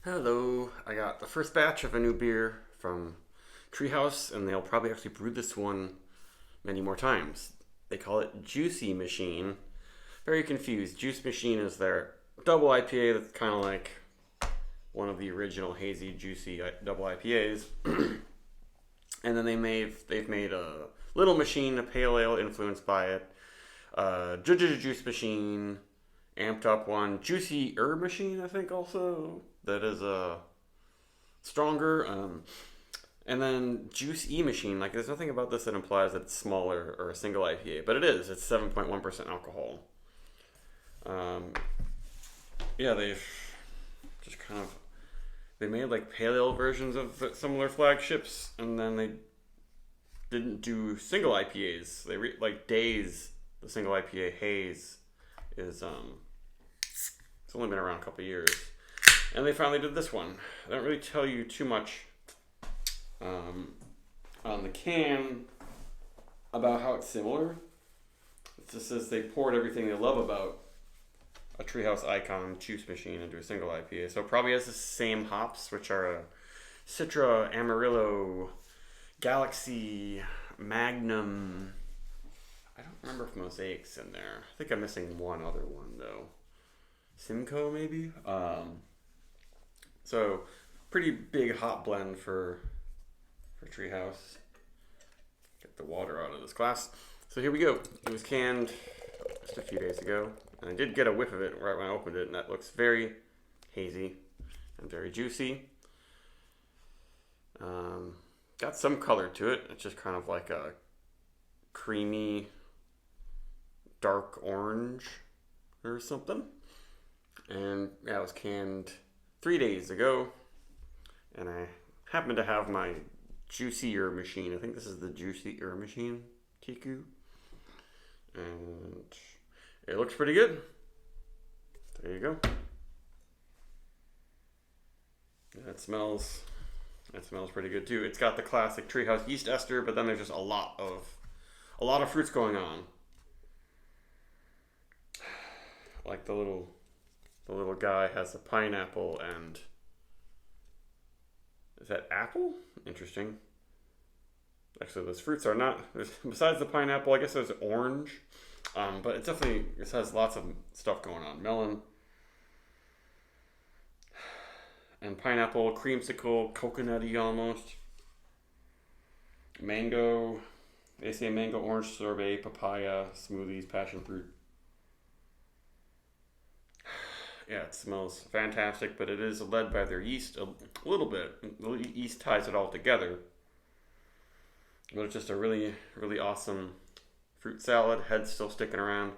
Hello, I got the first batch of a new beer from Treehouse, and they'll probably actually brew this one many more times. They call it Juicy Machine. Very confused. Juice Machine is their double IPA that's kind of like one of the original hazy, juicy double IPAs. And then they've made a Little Machine, a pale ale influenced by it. Juice Machine, amped up one, Juicy Machine, I think also that is stronger. And then Juice Machine, like there's nothing about this that implies that it's smaller or a single IPA, but it is. It's 7.1% alcohol. Um, yeah, they've just kind of they made like pale ale versions of similar flagships, and then they didn't do single IPAs. Like Days, the single IPA Haze is it's only been around a couple of years, and they finally did this one. I don't really tell you too much on the can about how it's similar. It just says they poured everything they love about a Treehouse Icon Juice Machine into a single IPA. So it probably has the same hops, which are a Citra, Amarillo, Galaxy, Magnum. I don't remember if Mosaic's in there. I think I'm missing one other one though. Simcoe maybe. So pretty big hop blend for Treehouse. Get the water out of this glass. So here we go. It was canned just a few days ago, and I did get a whiff of it right when I opened it, and that looks very hazy and very juicy. Got some color to it. It's just kind of like a creamy dark orange or something. And yeah, it was canned 3 days ago, and I happen to have my Juicier machine. I think this is the Juicier machine, Tiku, and it looks pretty good. There you go. Yeah, it smells pretty good too. It's got the classic Treehouse yeast ester, but then there's just a lot of fruits going on. Like the little guy has a pineapple and is that apple? Interesting. Actually, those fruits are not. Besides the pineapple, I guess there's orange, but it has lots of stuff going on. Melon and pineapple, creamsicle, coconutty almost. Mango. They say mango, orange sorbet, papaya, smoothies, passion fruit. Yeah, it smells fantastic, but it is led by their yeast a little bit. The yeast ties it all together. But it's just a really, really awesome fruit salad. Head's still sticking around.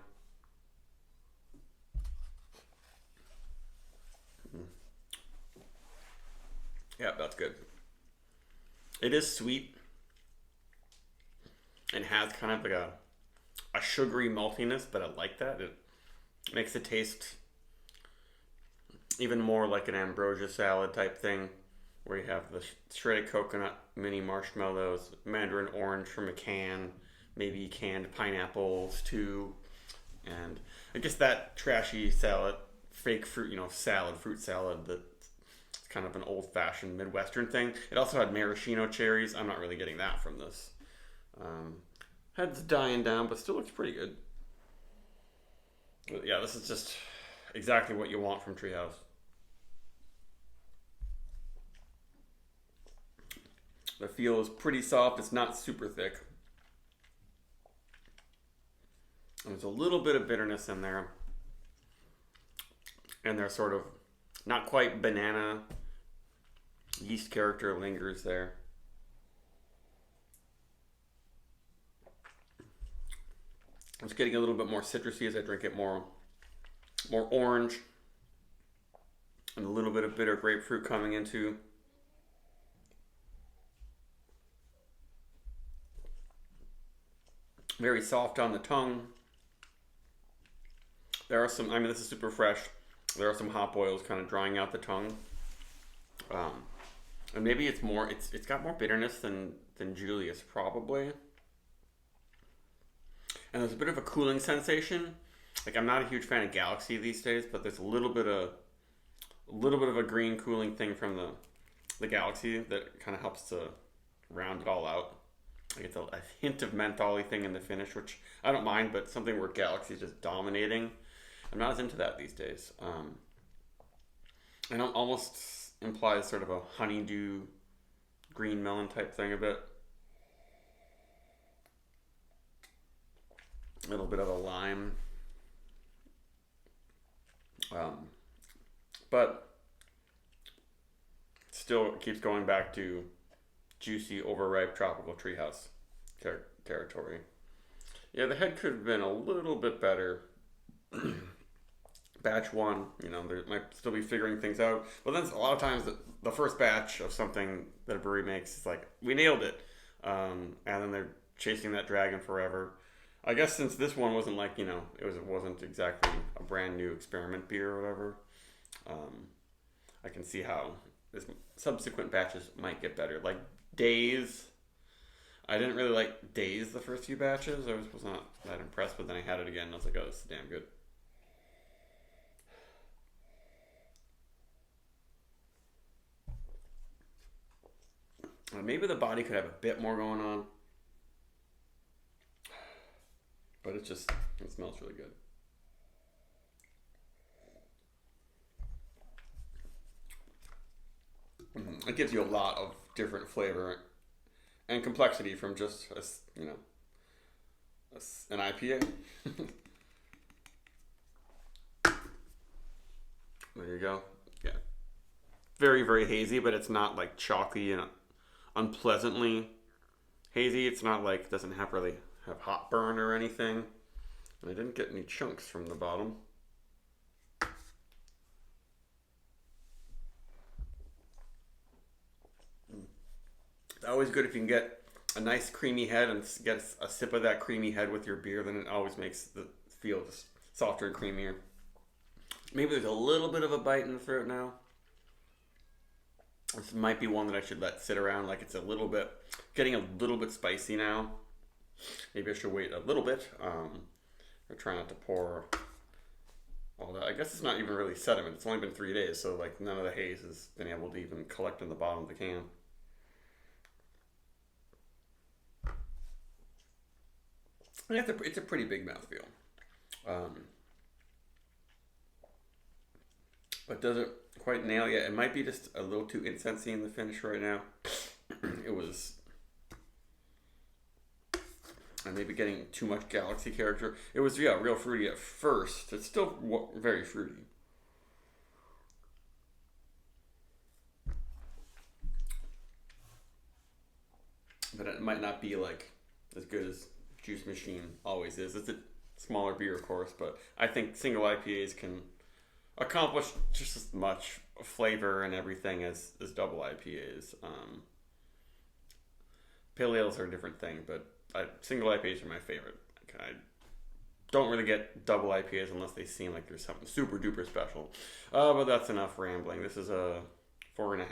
Yeah, that's good. It is sweet and has kind of like a sugary maltiness, but I like that. It makes it taste even more like an ambrosia salad type thing, where you have the shredded coconut, mini marshmallows, mandarin orange from a can, maybe canned pineapples too, and I guess that trashy salad, fake fruit, fruit salad that's kind of an old-fashioned Midwestern thing. It also had maraschino cherries. I'm not really getting that from this. Head's dying down, but still looks pretty good. But yeah, this is just exactly what you want from Treehouse. The feel is pretty soft. It's not super thick. And there's a little bit of bitterness in there. And there's sort of not quite banana yeast character lingers there. It's getting a little bit more citrusy as I drink it, more orange, and a little bit of bitter grapefruit coming into. Very soft on the tongue. There are some, this is super fresh. There are some hop oils kind of drying out the tongue. And maybe it's got more bitterness than Julius probably. And there's a bit of a cooling sensation. Like, I'm not a huge fan of Galaxy these days, but there's a little bit of a little bit of a green cooling thing from the Galaxy that kind of helps to round it all out. Like it's a hint of mentholy thing in the finish, which I don't mind, but something where Galaxy is just dominating, I'm not as into that these days. And it almost implies sort of a honeydew green melon type thing a bit. A little bit of a lime. But still it keeps going back to juicy, overripe tropical treehouse territory. Yeah, the head could have been a little bit better. Batch one, they might still be figuring things out. But then a lot of times the first batch of something that a brewery makes is like, we nailed it. And then they're chasing that dragon forever. I guess since this one wasn't like, it wasn't exactly a brand new experiment beer or whatever, I can see how this subsequent batches might get better. Like Days, I didn't really like Days the first few batches. I was not that impressed, but then I had it again and I was like, oh, this is damn good. Maybe the body could have a bit more going on. But it smells really good. It gives you a lot of different flavor and complexity from just an IPA. There you go. Yeah. Very, very hazy, but it's not like chalky and unpleasantly hazy. It's not like, doesn't have hot burn or anything. And I didn't get any chunks from the bottom. It's always good if you can get a nice creamy head and get a sip of that creamy head with your beer, then it always makes the feel just softer and creamier. Maybe there's a little bit of a bite in the throat now. This might be one that I should let sit around, like it's getting a little bit spicy now. Maybe I should wait a little bit. Or try not to pour all that. I guess it's not even really sediment. It's only been 3 days, so like none of the haze has been able to even collect in the bottom of the can. And it's a pretty big mouthfeel. But doesn't quite nail yet. It might be just a little too incensey in the finish right now. It was... I may be getting too much Galaxy character. It was, real fruity at first. It's still very fruity. But it might not be like as good as Juice Machine always is. It's a smaller beer, of course, but I think single IPAs can accomplish just as much flavor and everything as double IPAs. Pale ales are a different thing, but single IPAs are my favorite. I don't really get double IPAs unless they seem like there's something super duper special. But that's enough rambling. This is a 4.5.